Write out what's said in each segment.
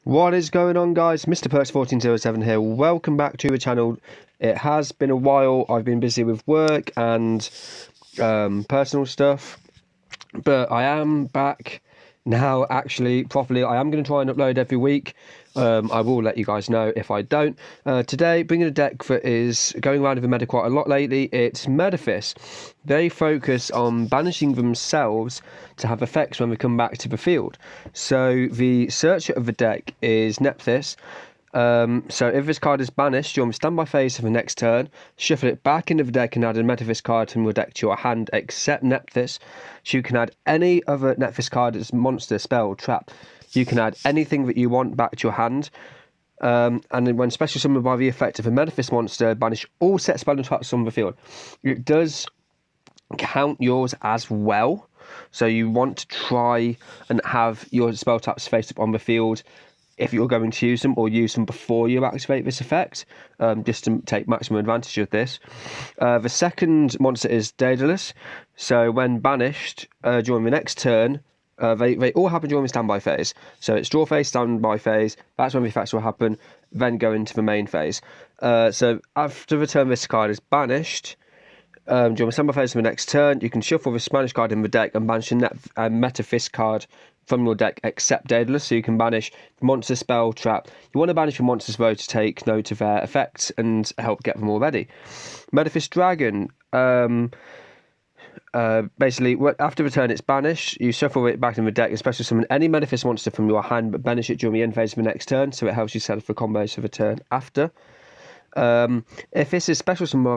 What is going on, guys? Mr. Perks1407 here. Welcome back to the channel. It has been a while. I've been busy with work and personal stuff, but I am back now, actually, properly. I am going to try and upload every week. I will let you guys know if I don't. Today, bringing a deck that is going around with the meta quite a lot lately. It's Metaphys. They focus on banishing themselves to have effects when we come back to the field. So the searcher of the deck is Metaphys. So if this card is banished, you want to stand by phase for the next turn, shuffle it back into the deck and add a Metaphys card from your deck to your hand, except Metaphys. So you can add any other Metaphys card as monster, spell, trap. You can add anything that you want back to your hand. And then when special summoned by the effect of a Metaphys monster, banish all set spell and traps from the field. It does count yours as well. So you want to try and have your spell traps face up on the field if you're going to use them, or use them before you activate this effect, just to take maximum advantage of this. The second monster is Daedalus. So when banished during the next turn, they all happen during the standby phase. So it's draw phase, standby phase, that's when the effects will happen, then go into the main phase. So after the turn this card is banished, during the standby phase of the next turn, you can shuffle the Spanish card in the deck and banish a Metaphys card from your deck except Daedalus, so you can banish monster, spell, trap. You want to banish your monsters though to take note of their effects and help get them all ready. Metaphys Dragon, basically after the turn it's banished, you shuffle it back in the deck, especially summon any Metaphys monster from your hand, but banish it during the end phase of the next turn, so it helps you set up for combos for the turn after. If this is special summon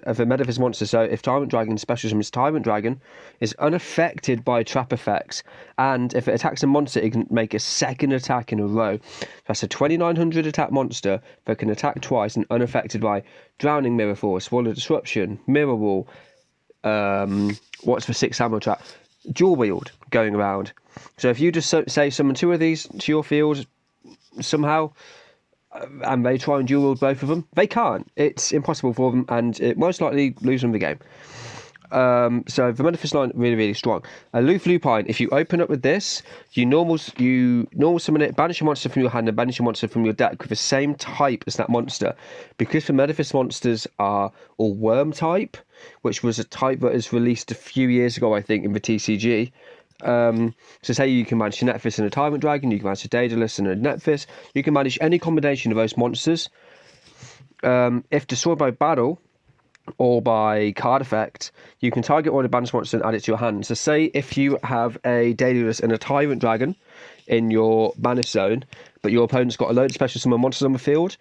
of a Metaphys monster, so if Tyrant Dragon special summons Tyrant Dragon, is unaffected by trap effects, and if it attacks a monster, it can make a second attack in a row. That's a 2900 attack monster that can attack twice and unaffected by Drowning Mirror Force, Wall of Disruption, Mirror Wall, what's the 6 ammo trap? Dual Wield going around. So if you just say summon 2 of these to your field somehow, and they try and dual wield both of them, they can't. It's impossible for them, and it most likely lose them the game. So the Metaphys line really, really strong. Loof Lupine, if you open up with this, you normal summon it, banish a monster from your hand and banish a monster from your deck with the same type as that monster. Because the Metaphys monsters are all worm type, which was a type that was released a few years ago, I think, in the TCG. So say you can manage a Metaphys and a Tyrant Dragon, you can manage a Daedalus and a Metaphys, you can manage any combination of those monsters. If destroyed by battle or by card effect, you can target one of the banished monster and add it to your hand. So say if you have a Daedalus and a Tyrant Dragon in your banished zone, but your opponent's got a load of special summon monsters on the field,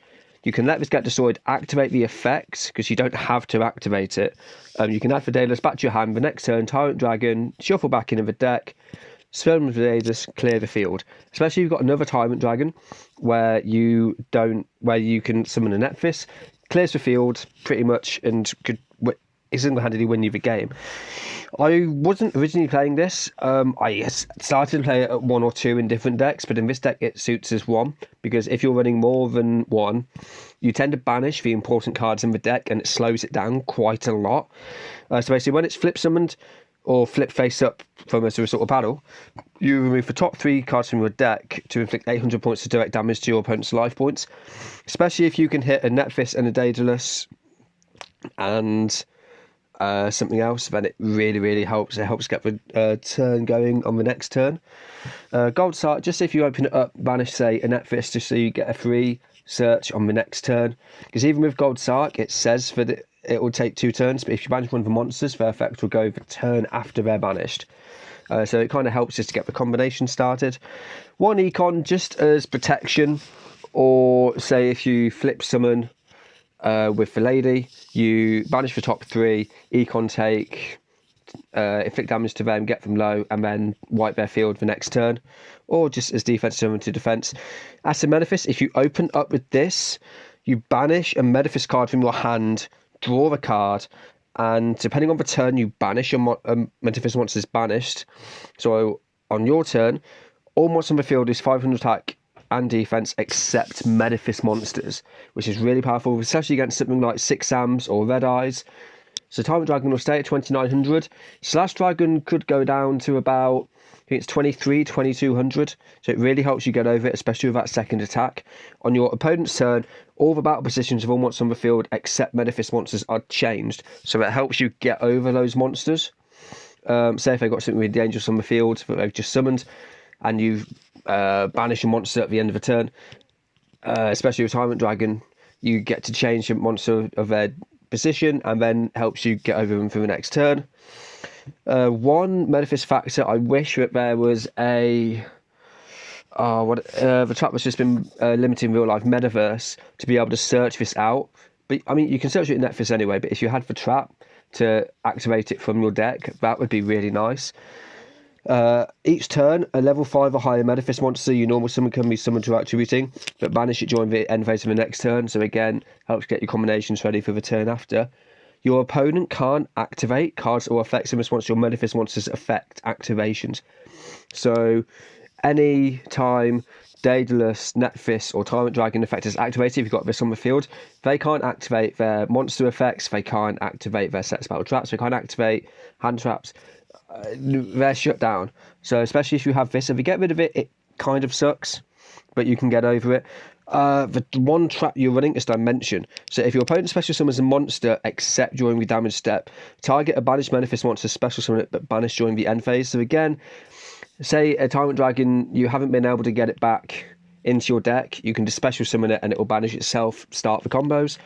you can let this get destroyed, activate the effects, because you don't have to activate it. You can add the Daedalus back to your hand. The next turn, Tyrant Dragon, shuffle back into the deck, summon the Daedalus, clear the field. Especially if you've got another Tyrant Dragon where you can summon a Metaphys, clears the field pretty much, and is single-handedly win you the game. I wasn't originally playing this. I started to play it at 1 or 2 in different decks, but in this deck it suits as 1, because if you're running more than 1, you tend to banish the important cards in the deck, and it slows it down quite a lot. So basically, when it's flip summoned or flip face up from a sort of battle, you remove the top 3 cards from your deck to inflict 800 points of direct damage to your opponent's life points. Especially if you can hit a Metaphys and a Daedalus and something else, then it really, really helps. It helps get the turn going on the next turn. Gold Sark, just if you open it up, banish, say, a Metaphys, just so you get a free search on the next turn. Because even with Gold Sark, it says that it will take 2 turns, but if you banish one of the monsters, their effect will go the turn after they're banished. So it kind of helps just to get the combination started. 1 Econ, just as protection, or say if you flip summon with the lady, you banish the top 3, Econ take, inflict damage to them, get them low, and then wipe their field the next turn, or just as defense summon to defense. As a Metaphys, if you open up with this, you banish a Metaphys card from your hand, draw a card, and depending on the turn, you banish a Metaphys monster is banished. So on your turn, all monsters on the field is 500 attack and defense except Metaphys monsters, which is really powerful, especially against something like 6 Sams or Red Eyes. So Tyrant Dragon will stay at 2900. Slash Dragon could go down to about think it's 23, 2200. So it really helps you get over it, especially with that second attack. On your opponent's turn, all the battle positions of all monsters on the field except Metaphys monsters are changed. So it helps you get over those monsters. Say if they've got something with dangerous on the field that they've just summoned, and you banish a monster at the end of a turn, especially with Tyrant Dragon, you get to change a monster of their position and then helps you get over them for the next turn. One Metaphys factor, I wish that there was a the trap that's just been limited in real life, Metaverse, to be able to search this out. But I mean, you can search it in Netflix anyway, but if you had the trap to activate it from your deck, that would be really nice. Each turn, a level 5 or higher Metaphys monster you normal summon can be summoned to attributing, but banish it during the end phase of the next turn. So again, helps get your combinations ready for the turn after. Your opponent can't activate cards or effects in response to your Metaphys monster's effect activations. So any time Daedalus, Metaphys, or Tyrant Dragon effect is activated, if you've got this on the field, they can't activate their monster effects, they can't activate their set spell traps, they can't activate hand traps. They're shut down. So especially if you have this, if you get rid of it, it kind of sucks, but you can get over it. The one trap you're running is Dimension. So if your opponent special summons a monster except during the damage step, target a banished Metaphys monster, special summon it, but banish during the end phase. So again, say a Tyrant Dragon, you haven't been able to get it back into your deck, you can just special summon it and it will banish itself, start the combos.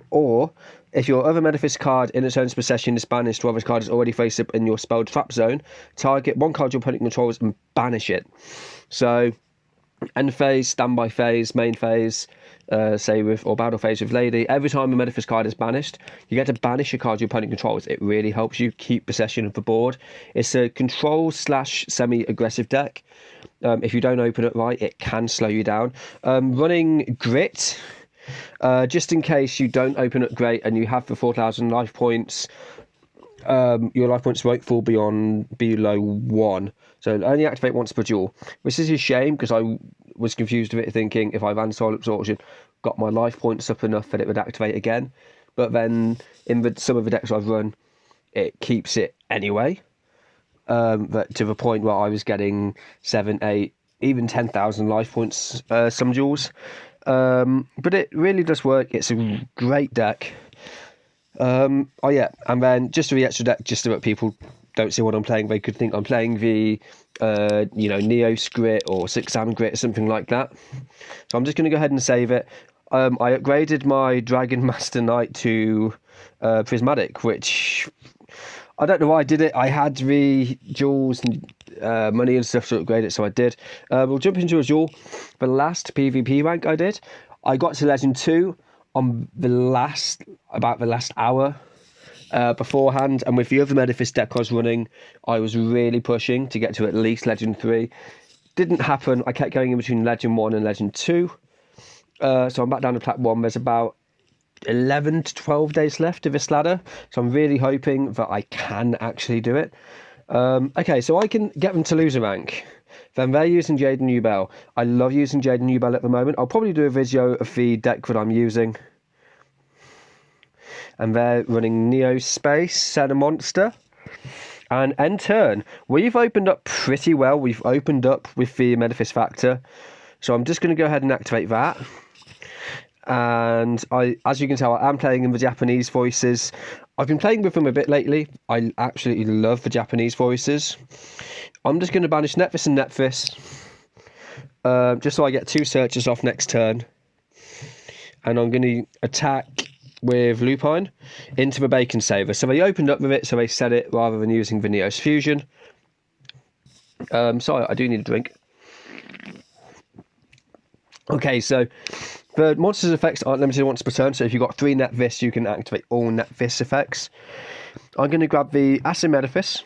Or if your other Metaphys card in its own possession is banished while this card is already face up in your spelled trap zone, target one card your opponent controls and banish it. So end phase, standby phase, main phase, say with, or battle phase with Lady, every time a Metaphys card is banished, you get to banish a card your opponent controls. It really helps you keep possession of the board. It's a control / semi-aggressive deck. If you don't open it right, it can slow you down. Running Grit, just in case you don't open it great and you have the 4,000 life points, your life points won't fall below 1. So only activate once per duel. This is a shame because I was confused with it, thinking if I ran Soul Absorption, got my life points up enough that it would activate again. But then in some of the decks I've run, it keeps it anyway. But to the point where I was getting 7, 8, even 10,000 life points some duels. But it really does work. It's a great deck. And then just for the extra deck, just so that people don't see what I'm playing, they could think I'm playing the Neos Grit or 6-Sam Grit or something like that. So I'm just going to go ahead and save it. I upgraded my Dragon Master Knight to Prismatic, which I don't know why I did it. I had the jewels and money and stuff to upgrade it, so I did. We'll jump into a duel. The last PvP rank I did, I got to Legend 2 on about the last hour beforehand, and with the other Metaphys deck I was running, I was really pushing to get to at least Legend 3. Didn't happen. I kept going in between Legend 1 and Legend 2. So I'm back down to Plat 1. There's about 11 to 12 days left of this ladder, so I'm really hoping that I can actually do it. Okay, so I can get them to lose a rank. Then they're using Jade and Nubel. I love using Jade and Nubel at the moment. I'll probably do a video of the deck that I'm using. And they're running Neo Space, Senna Monster, and end turn. We've opened up pretty well. We've opened up with the Metaphys Factor. So I'm just going to go ahead and activate that. And as you can tell, I am playing in the Japanese voices. I've been playing with them a bit lately. I absolutely love the Japanese voices. I'm just going to banish Metaphys and Metaphys, just so I get 2 searches off next turn. And I'm going to attack with Lupine into the Bacon Saver. So they opened up with it, so they set it rather than using the Neos Fusion. Sorry, I do need a drink. Okay, so the monster's effects aren't limited once per turn, so if you've got 3 Metaphys, you can activate all Metaphys effects. I'm going to grab the Acid Metaphys.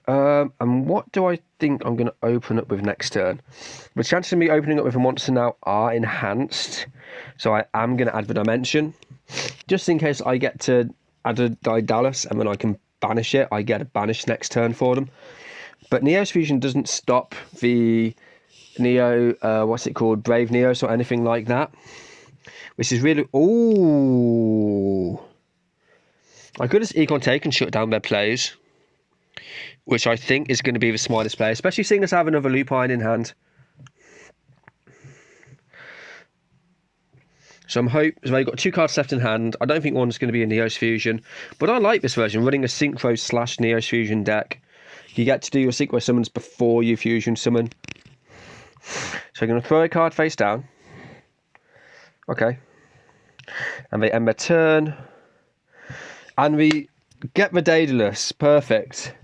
And what do I think I'm going to open up with next turn? The chances of me opening up with a monster now are enhanced, so I am going to add the Dimension. Just in case I get to add a Daedalus and then I can banish it, I get a banish next turn for them. But Neo's Fusion doesn't stop the Neo, Brave Neos or anything like that. Which is really... Ooh! I could just Econ Take and shut down their plays. which I think is going to be the smartest play, especially seeing us have another lupine in hand. So so I've got 2 cards left in hand. I don't think one's going to be a Neos Fusion, but I like this version, running a Synchro / Neos Fusion deck. You get to do your Synchro summons before you Fusion summon. So I'm going to throw a card face down. Okay. And they end their turn. And we get the Daedalus. Perfect.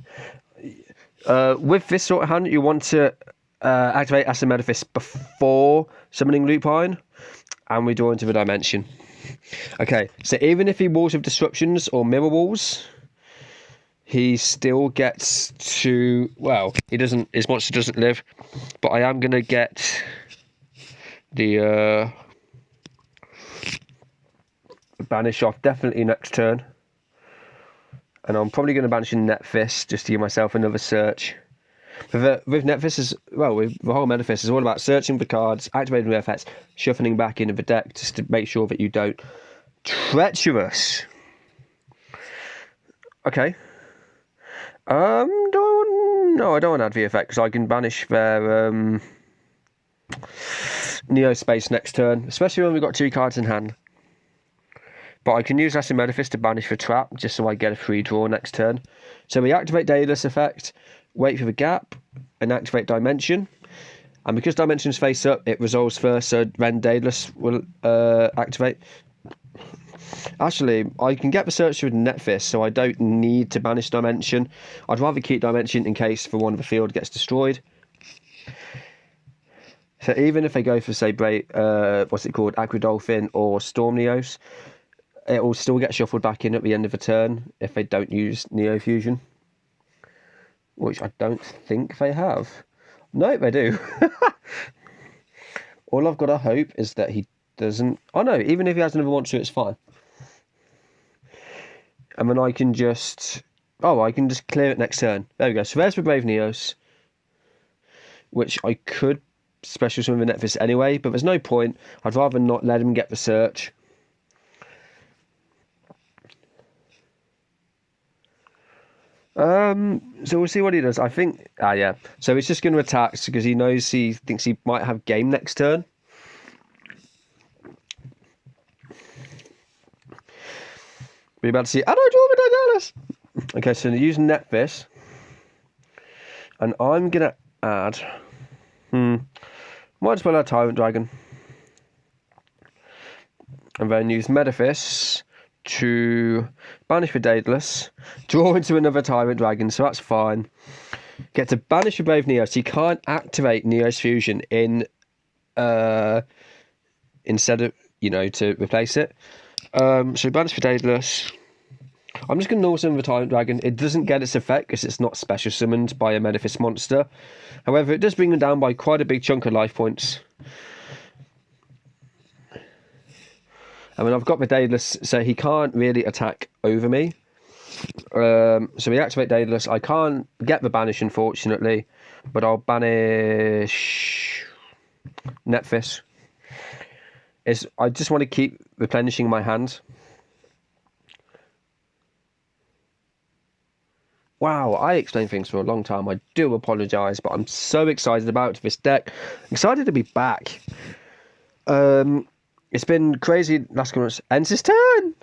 With this sort of hand, you want to activate Acid Metaphys before summoning Lupine. And we draw into the dimension. Okay, so even if he walls with disruptions or mirror walls, he still gets to, well, he doesn't, his monster doesn't live, but I am going to get the banish off definitely next turn. And I'm probably going to banish in Metaphys just to give myself another search. With Metaphys, with the whole Metaphys, is all about searching for cards, activating the effects, shuffling back into the deck just to make sure that you don't treacherous. Okay. No, I don't want to add the effect because I can banish their Neo Space next turn, especially when we've got 2 cards in hand. But I can use Acid Metaphys to banish the trap just so I get a free draw next turn. So we activate Daedalus effect, wait for the gap, and activate Dimension. And because Dimension's face up, it resolves first, so then Daedalus will activate. Actually, I can get the search with Metaphys, so I don't need to banish Dimension. I'd rather keep Dimension in case for one of the field gets destroyed. So even if they go for, say, Aquadolphin or Storm Neos, it will still get shuffled back in at the end of the turn if they don't use Neo Fusion. Which I don't think they have. No, they do. All I've got to hope is that he doesn't... Oh no, even if he has another monster, it's fine. And then I can just... Oh, I can just clear it next turn. There we go. So there's the Brave Neos. Which I could special summon the Metaphys anyway, but there's no point. I'd rather not let him get the search. So we'll see what he does. I think, yeah. So he's just going to attack because he thinks he might have game next turn. We're about to see. I don't draw the Daedalus. Okay, so using Metaphys, and I'm gonna add. Might as well add Tyrant Dragon, and then use Metaphys to banish the Daedalus, draw into another Tyrant Dragon, so that's fine. Get to banish the Brave Neos. You can't activate Neos Fusion in instead of to replace it. So banish the Daedalus. I'm just going to normal summon the Tyrant Dragon. It doesn't get its effect because it's not special summoned by a Metaphys monster. However, it does bring them down by quite a big chunk of life points. I mean, I've got the Daedalus, so he can't really attack over me. So we activate Daedalus. I can't get the banish, unfortunately, but I'll banish Metaphys. I just want to keep replenishing my hand. Wow, I explained things for a long time. I do apologise, but I'm so excited about this deck. Excited to be back. It's been crazy last couple of months. Ends his turn!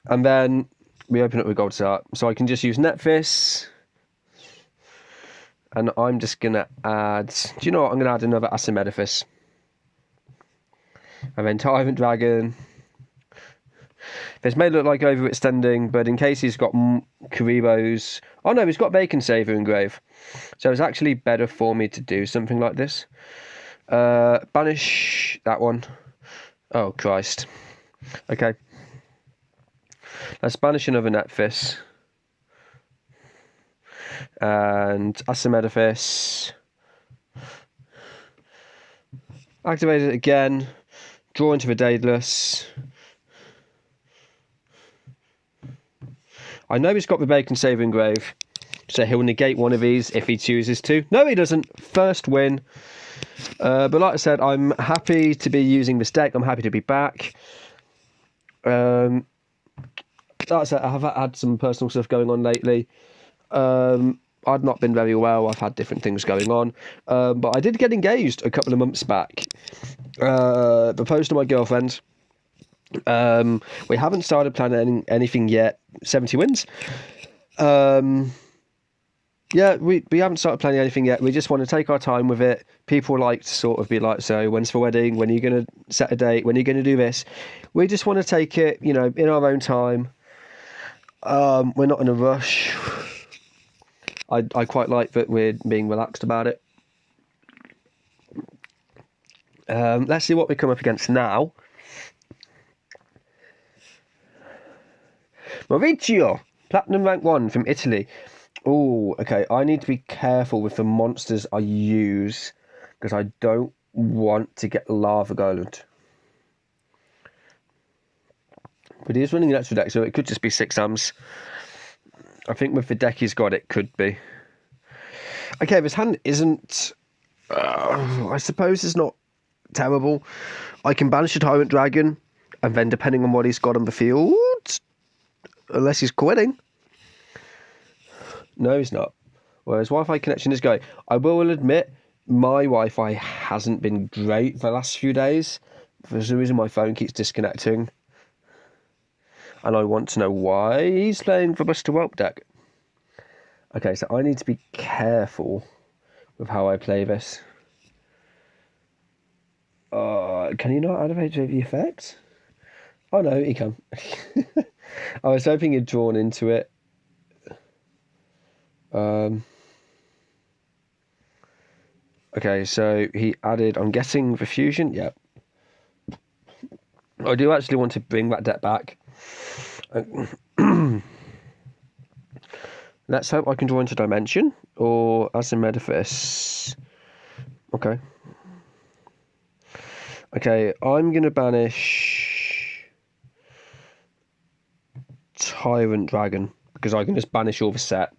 And then we open up with Gold Start. So I can just use Metaphys. And I'm just going to add... Do you know what? I'm going to add another Acid Metaphys. And then Tyrant Dragon. This may look like overextending, but in case he's got Karibos... Oh no, he's got Bacon Saver Engrave. So it's actually better for me to do something like this. Banish that one. Oh, Christ. Okay. Let's banish another Metaphys. And Acid Metaphys. Activate it again. Draw into the Daedalus. I know he's got the Bacon Saver Engrave, so he'll negate one of these if he chooses to. No, he doesn't. First win. But like I said, I'm happy to be using this deck. I'm happy to be back. Like I said, I have had some personal stuff going on lately. I'd not been very well. I've had different things going on. But I did get engaged a couple of months back. Proposed to my girlfriend. We haven't started planning anything yet. 70 wins. Yeah, we haven't started planning anything yet. We just want to take our time with it. People like to sort of be like, so when's the wedding? When are you going to set a date? When are you going to do this? We just want to take it, in our own time. We're not in a rush. I quite like that we're being relaxed about it. Let's see what we come up against now. Maurizio, Platinum Rank 1 from Italy. Oh, okay. I need to be careful with the monsters I use because I don't want to get Lava Golem. But he is running an extra deck, so it could just be 6 Ams. I think with the deck he's got, it could be. Okay, this hand isn't... I suppose it's not terrible. I can banish a Tyrant Dragon, and then depending on what he's got on the field, unless he's quitting. No, he's not. Whereas Wi-Fi connection is going. I will admit, my Wi-Fi hasn't been great for the last few days. For some reason, my phone keeps disconnecting. And I want to know why he's playing the Buster Whelp deck. Okay, so I need to be careful with how I play this. Can you not activate the effect? Oh no, he can. I was hoping he'd drawn into it. Okay, so he added, I'm guessing, the fusion. Yep. I do actually want to bring that deck back. Let's hope I can draw into Dimension or as a Metaphys. Okay. Okay, I'm going to banish Tyrant Dragon because I can just banish all the set.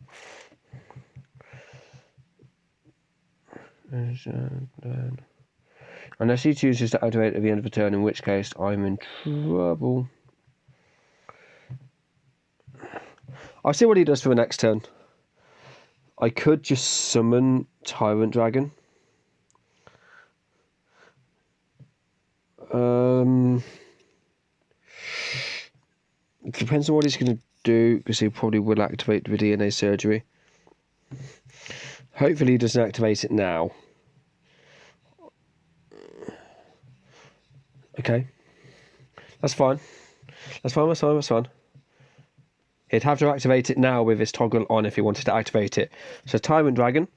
Unless he chooses to activate at the end of the turn, in which case I'm in trouble. I'll see what he does for the next turn. I could just summon Tyrant Dragon. It depends on what he's going to do, because he probably will activate the DNA surgery. Hopefully he doesn't activate it now. Okay. That's fine. That's fine. He'd have to activate it now with his toggle on if he wanted to activate it. So Tyrant Dragon.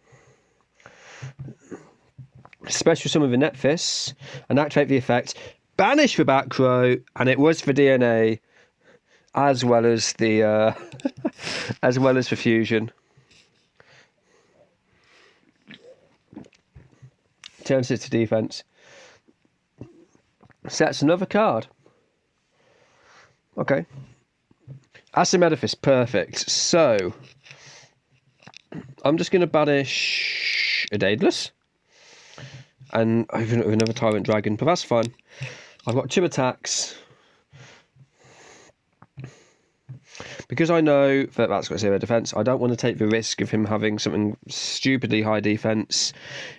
Special summon the Metaphys and activate the effect. Banish the back row, and it was for DNA as well as the as well as for fusion. Turns it to defense. Sets another card. Okay. As a Metaphys, perfect. So I'm just going to banish a Daedalus and open it with another Tyrant Dragon, but that's fine. I've got 2 attacks. Because I know that that's got 0 defense, I don't want to take the risk of him having something stupidly high defense.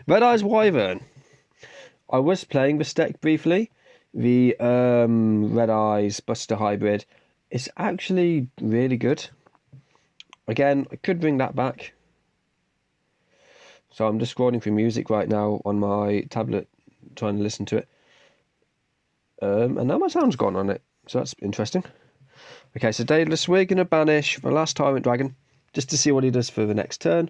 Red Eyes Wyvern. I was playing this deck briefly. The Red Eyes Buster Hybrid. It's actually really good. Again, I could bring that back. So I'm just scrolling through music right now on my tablet, trying to listen to it. And now my sound's gone on it, so that's interesting. Okay, so Daedalus, we're going to banish the last Tyrant Dragon, just to see what he does for the next turn.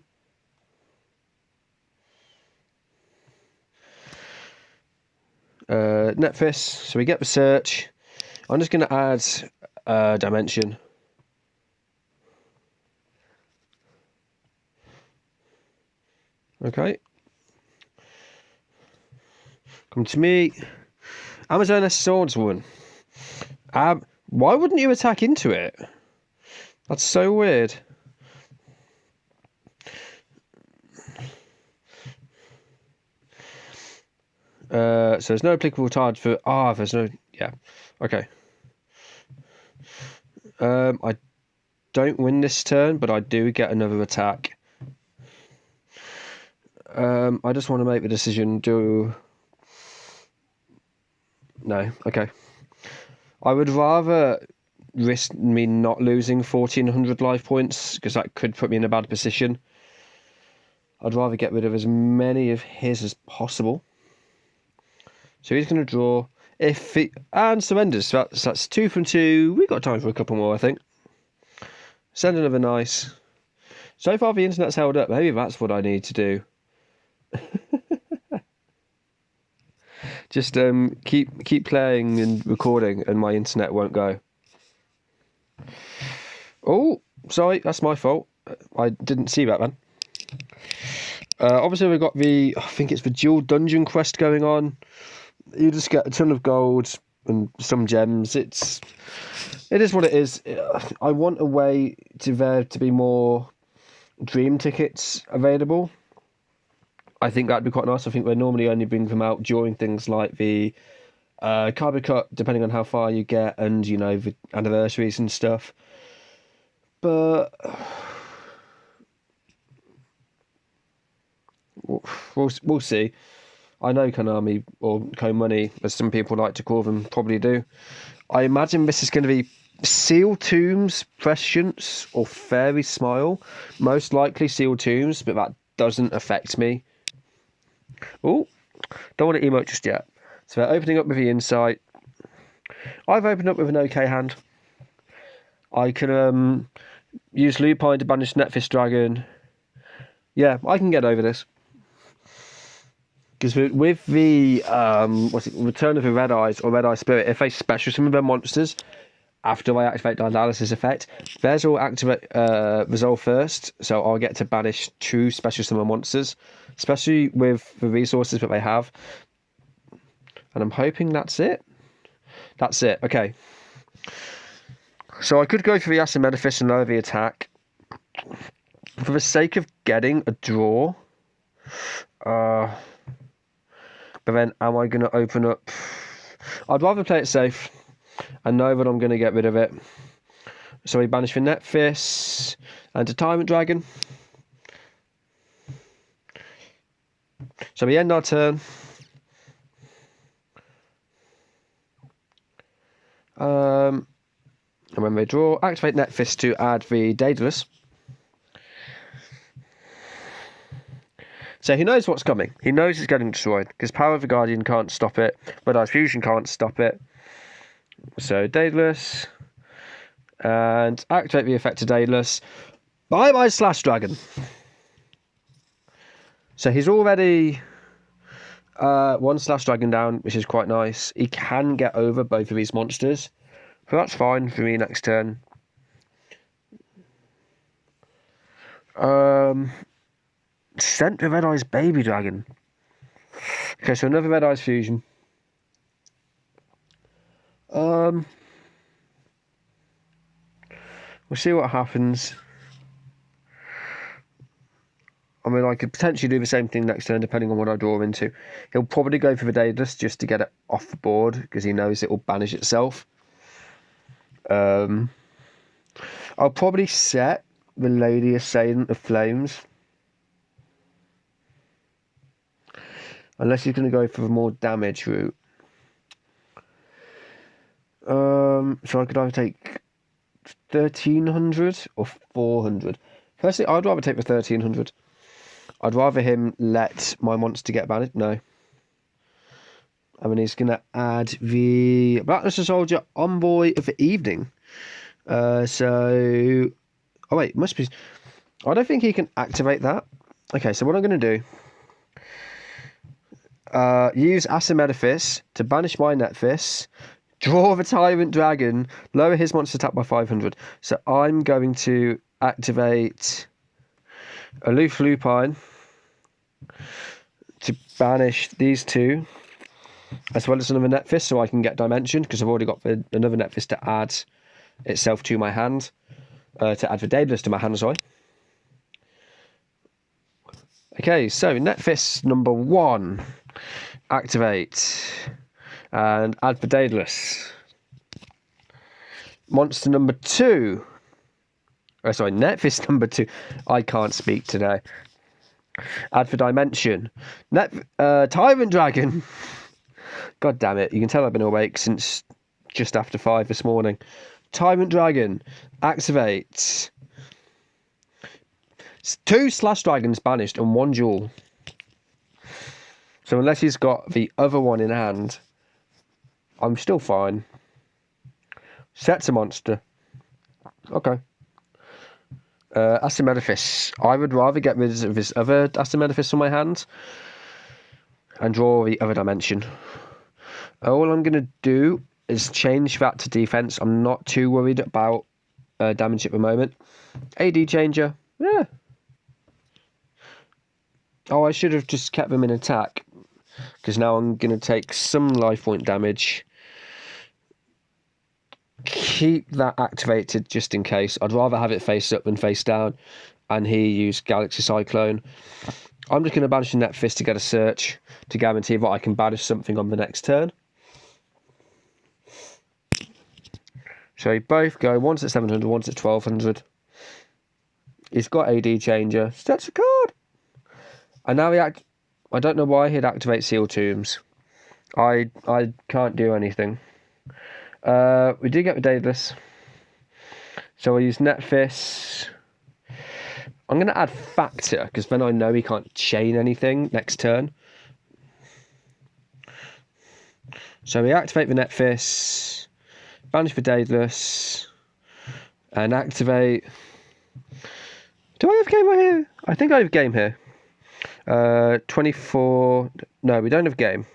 Metaphys, so we get the search. I'm just going to add Dimension. Okay. Come to me. Amazoness Swordswoman. Why wouldn't you attack into it? That's so weird. So there's no applicable charge for... there's no... Yeah. Okay. I don't win this turn, but I do get another attack. I just want to make the decision. No, okay. I would rather risk me not losing 1,400 life points, because that could put me in a bad position. I'd rather get rid of as many of his as possible. So he's going to draw. And surrenders. So that's 2 from 2. We've got time for a couple more, I think. Send another nice. So far the internet's held up. Maybe that's what I need to do. Just keep playing and recording, and my internet won't go. Oh, sorry, that's my fault. I didn't see that then. Obviously we've got I think it's the dual dungeon quest going on. You just get a ton of gold and some gems. It is what it is. I want a way there to be more dream tickets available. I think that'd be quite nice. I think they normally only bring them out during things like the Carbo Cut, depending on how far you get, and you know, the anniversaries and stuff. But we'll see. I know Konami, or Konami, as some people like to call them, probably do. I imagine this is going to be Seal Tombs, Prescience, or Fairy Smile. Most likely Seal Tombs, but that doesn't affect me. Oh, don't want to emote just yet. So they're opening up with the Insight. I've opened up with an okay hand. I can use Lupine to banish Metaphys Dragon. Yeah, I can get over this. Because with the Return of the Red Eyes or Red Eye Spirit, if they special summon their monsters after I activate the analysis effect, theirs will activate resolve first, so I'll get to banish 2 special summon monsters, especially with the resources that they have. And I'm hoping that's it. That's it. Okay. So I could go for the Acid Metaphys and lower the attack. For the sake of getting a draw. But then, am I going to open up? I'd rather play it safe and know that I'm going to get rid of it. So we banish the Metaphys and a Tyrant Dragon. So we end our turn. And when they draw, activate Metaphys to add the Daedalus. So he knows what's coming. He knows it's getting destroyed, because Power of the Guardian can't stop it. Red Eyes Fusion can't stop it. So Daedalus. And activate the effect of Daedalus. Bye-bye Slash Dragon. So he's already 1 Slash Dragon down, which is quite nice. He can get over both of these monsters. So that's fine for me next turn. Sent the Red Eyes Baby Dragon. Okay, so another Red Eyes Fusion. We'll see what happens. I mean, I could potentially do the same thing next turn, depending on what I draw into. He'll probably go for the Daedalus just to get it off the board, because he knows it will banish itself. I'll probably set the Lady Assailant of Flames. Unless he's going to go for the more damage route. So I could either take 1,300 or 400. Personally, I'd rather take the 1,300. I'd rather him let my monster get banished. No. I mean, he's going to add the Blackluster Soldier Envoy of the Evening. Oh wait, must be... I don't think he can activate that. Okay, so what I'm going to do... use Acid Metaphys to banish my Metaphys, draw the Tyrant Dragon, lower his monster attack by 500. So I'm going to activate Aloof Lupine to banish these 2, as well as another Metaphys, so I can get Dimension, because I've already got another Metaphys to add itself to my hand, to add the Daedalus to my hand, sorry. Okay, so Metaphys number 1. Activate and add the Daedalus. Monster number 2. Oh, sorry, Metaphys number 2. I can't speak today. Add for dimension. Tyrant Dragon. God damn it. You can tell I've been awake since just after 5 this morning. Tyrant Dragon. Activate. 2 Slash Dragons banished and 1 Jewel. So unless he's got the other one in hand, I'm still fine. Sets a monster. Okay. Metaphys. I would rather get rid of this other Metaphys on my hand and draw the other dimension. All I'm going to do is change that to defense. I'm not too worried about damage at the moment. AD changer. Yeah. Oh, I should have just kept them in attack, because now I'm going to take some life point damage. Keep that activated just in case. I'd rather have it face up than face down, and he used Galaxy Cyclone. I'm just going to banish the Metaphys to get a search to guarantee that I can banish something on the next turn. So you both go, once at 700, once at 1200. He's got AD changer. Sets a card. And now I don't know why he'd activate Seal Tombs. I can't do anything. We do get the Daedalus. So I use Metaphys. I'm going to add Factor, because then I know he can't chain anything next turn. So we activate the Metaphys, banish the Daedalus, and activate... Do I have game right here? I think I have game here. 24... No, we don't have game.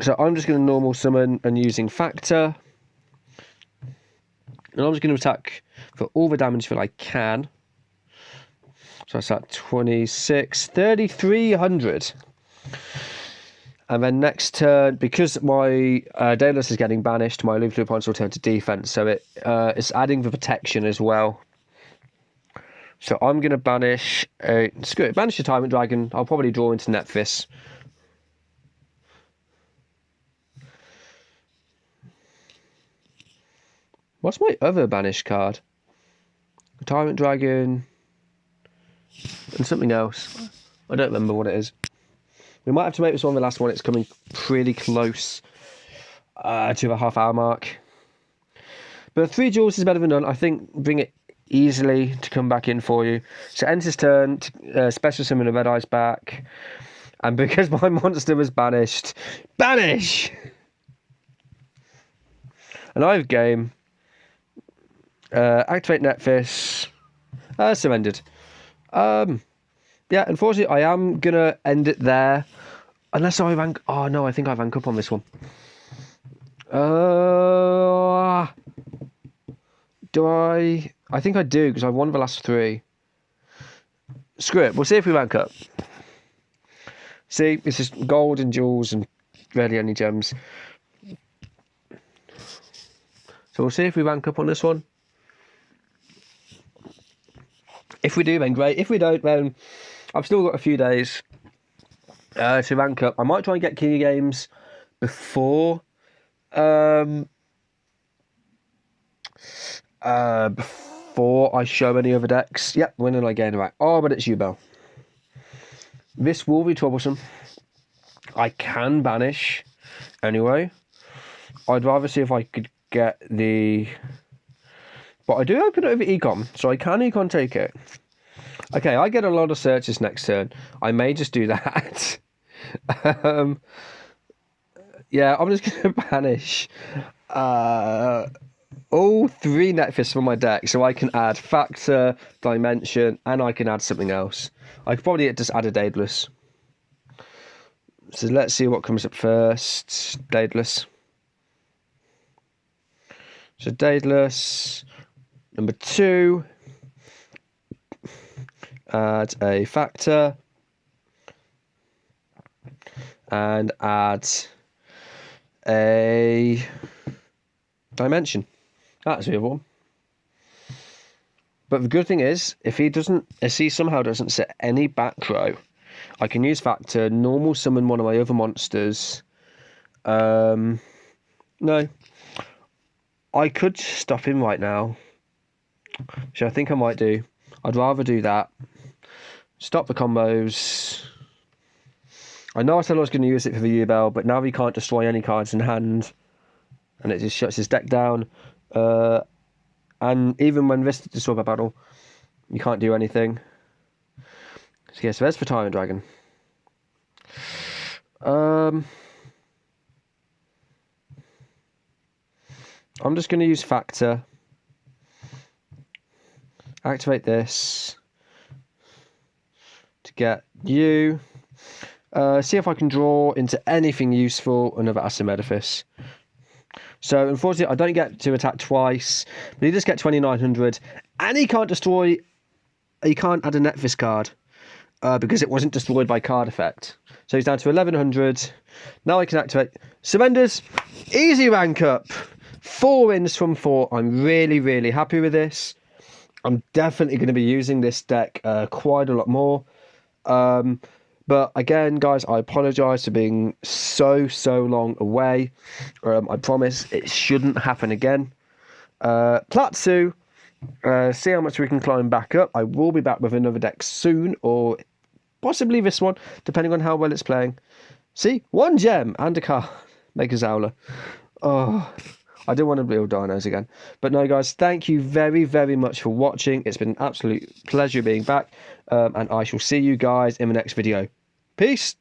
So I'm just going to normal summon and using Factor. And I'm just going to attack for all the damage that I can. So that's at 26, 3,300. And then next turn, because my Daedalus is getting banished, my Luke points will turn to defense. So it's adding the protection as well. So I'm going to banish... screw it, banish the Tyrant Dragon. I'll probably draw into Metaphys. What's my other banished card? The Tyrant Dragon and something else. I don't remember what it is. We might have to make this one the last one. It's coming pretty close to the half-hour mark. But 3 jewels is better than none. I think bring it easily to come back in for you. So ends his turn, special summon a Red Eyes back. And because my monster was banished, banish! And I have game. Activate Metaphys. Surrendered. Yeah, unfortunately, I am going to end it there. Unless I rank... Oh, no, I think I rank up on this one. Do I... I think I do, because I won the last 3. Screw it. We'll see if we rank up. See, this is gold and jewels and rarely any gems. So we'll see if we rank up on this one. If we do, then great. If we don't, then I've still got a few days to rank up. I might try and get key games before before I show any other decks. Yep, when did I gain right? Oh, but it's you, Bell. This will be troublesome. I can banish anyway. I'd rather see if I could get the... But I do open it with Econ, so I can Econ take it. Okay, I get a lot of searches next turn. I may just do that. Yeah, I'm just going to banish all 3 Metaphys from my deck, so I can add Factor, Dimension, and I can add something else. I could probably just add a Daedalus. So let's see what comes up first. Daedalus. So Daedalus... Number 2, add a Factor, and add a Dimension. That's the other one. But the good thing is, if he somehow doesn't set any back row, I can use Factor, normal summon one of my other monsters. No. I could stop him right now which I think I might do. I'd rather do that. Stop the combos. I know I said I was going to use it for the U-Bell, but now he can't destroy any cards in hand. And it just shuts his deck down. And even when this destroy by battle, you can't do anything. So yeah, so there's the Tyrant Dragon. I'm just going to use Factor. Activate this to get you. See if I can draw into anything useful. Another Acid Metaphys. So unfortunately, I don't get to attack twice, but he does get 2,900, and he can't destroy. He can't add a Metaphys card because it wasn't destroyed by card effect. So he's down to 1,100. Now I can activate. Surrenders. Easy rank up. 4 wins from 4. I'm really, really happy with this. I'm definitely going to be using this deck quite a lot more. But again, guys, I apologise for being so long away. I promise it shouldn't happen again. Platsu, see how much we can climb back up. I will be back with another deck soon, or possibly this one, depending on how well it's playing. See, 1 gem and a car. Make a Zowler. Oh, I do want to build dinos again. But no, guys, thank you very, very much for watching. It's been an absolute pleasure being back. And I shall see you guys in the next video. Peace.